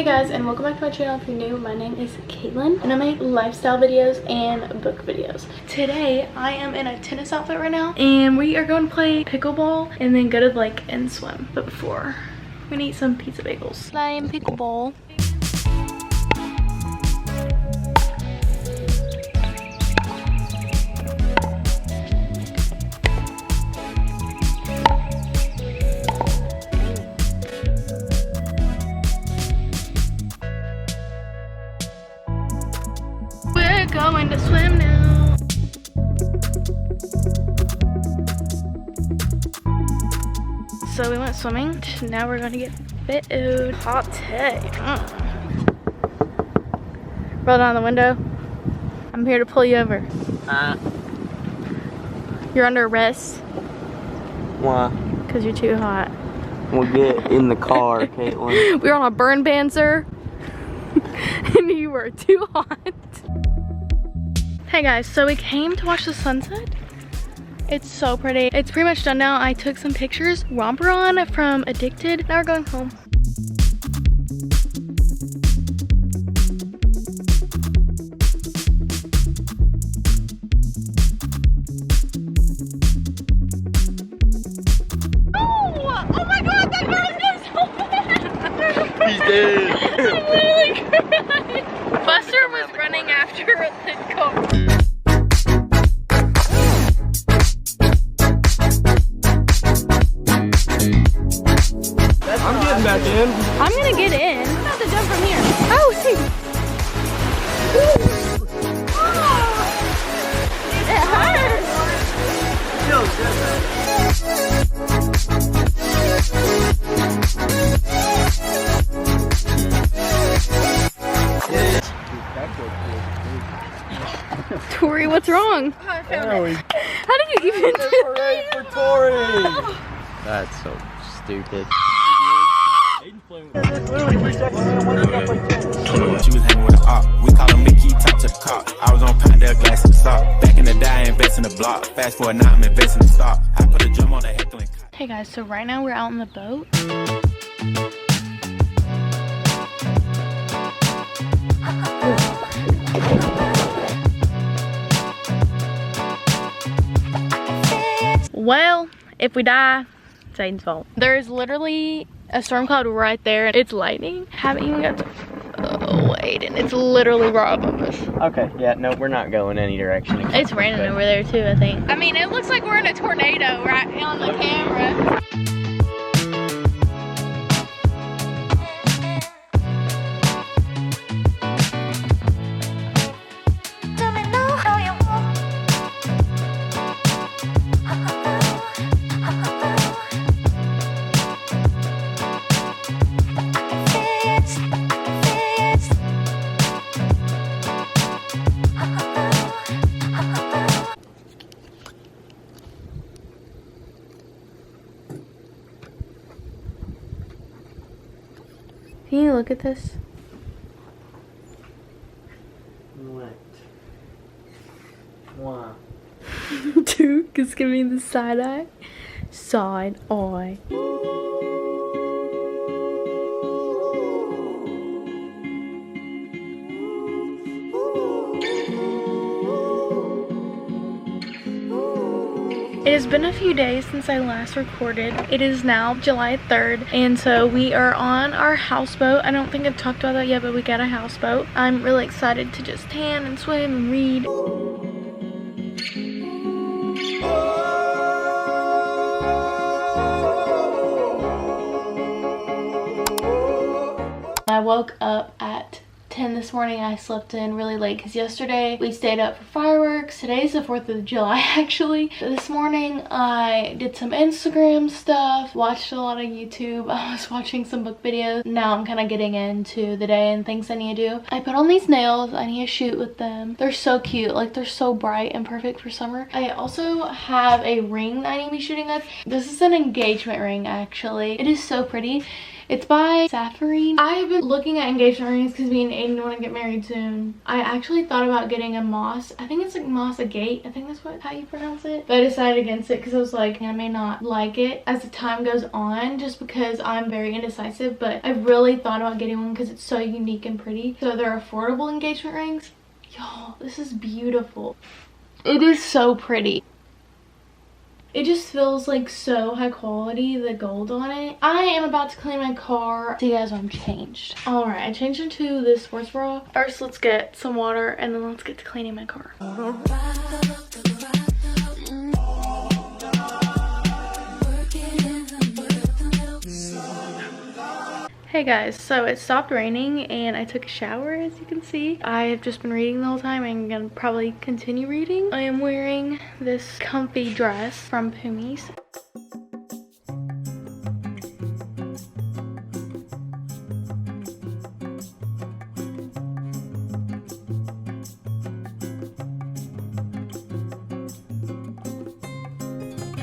guys, and welcome back to my channel. If you're new, my name is Caitlin and I make lifestyle videos and book videos. Today I am in a tennis outfit right now and we are going to play pickleball and then go to the lake and swim. But before, we're gonna eat some pizza bagels. Playing pickleball. We're going to swim now. So we went swimming. Now we're going to get fit. Hot take. Roll down the window. I'm here to pull you over. You're under arrest. Why? Because you're too hot. We'll get in the car, Caitlin. We're on a burn ban, sir. And you were too hot. Hey guys, so we came to watch the sunset. It's so pretty. It's pretty much done now. I took some pictures. Romper on from Addicted. Now we're going home. Oh my god, that hurt me so bad. He's dead. I'm literally crying. Buster was running after the car. I'm getting back in. I'm gonna get in. I'm about to jump from here. Oh, see. It hurts. Tori, what's wrong? How did you even do that? for Tori. That's so stupid. She was hanging with the op. We call him Mickey, top to the cop. I was on Pinedale, glass in the sock. Back in the day, I invest in the block. Fast forward now, I'm investing in stock. I put a drum on the heckle and cop. Hey guys, so right now we're out on the boat. Well, if we die, it's Aiden's fault. There is literally a storm cloud right there. It's lightning. Haven't even got to... Oh, Aiden, it's literally right above us. Okay, yeah, no, we're not going any direction. It's raining over there too, I think. I mean, it looks like we're in a tornado right on the camera. Can you look at this? What? Why? Dude, it's giving me the side eye. Side eye. It has been a few days since I last recorded. It is now July 3rd, and so we are on our houseboat. I don't think I've talked about that yet, but we got a houseboat. I'm really excited to just tan and swim and read. I woke up at 10 this morning. I slept in really late because yesterday we stayed up for fireworks. Today's the 4th of July actually. This morning I did some Instagram stuff, watched a lot of YouTube. I was watching some book videos. Now I'm kind of getting into the day and things I need to do. I put on these nails. I need to shoot with them. They're so cute. Like, they're so bright and perfect for summer. I also have a ring I need to be shooting with. This is an engagement ring actually. It is so pretty. It's by Safarine. I have been looking at engagement rings because me and Aiden want to get married soon. I actually thought about getting a moss. I think it's like moss agate. I think that's how you pronounce it. But I decided against it because I was like, I may not like it as the time goes on just because I'm very indecisive. But I really thought about getting one because it's so unique and pretty. So they're affordable engagement rings. Y'all, this is beautiful. It is so pretty. It just feels like so high quality, the gold on it. I am about to clean my car. See you guys when I'm changed. Alright, I changed into this sports bra. First, let's get some water and then let's get to cleaning my car. Hey guys, so it stopped raining and I took a shower, as you can see. I have just been reading the whole time and I'm gonna probably continue reading. I am wearing this comfy dress from Pumi's.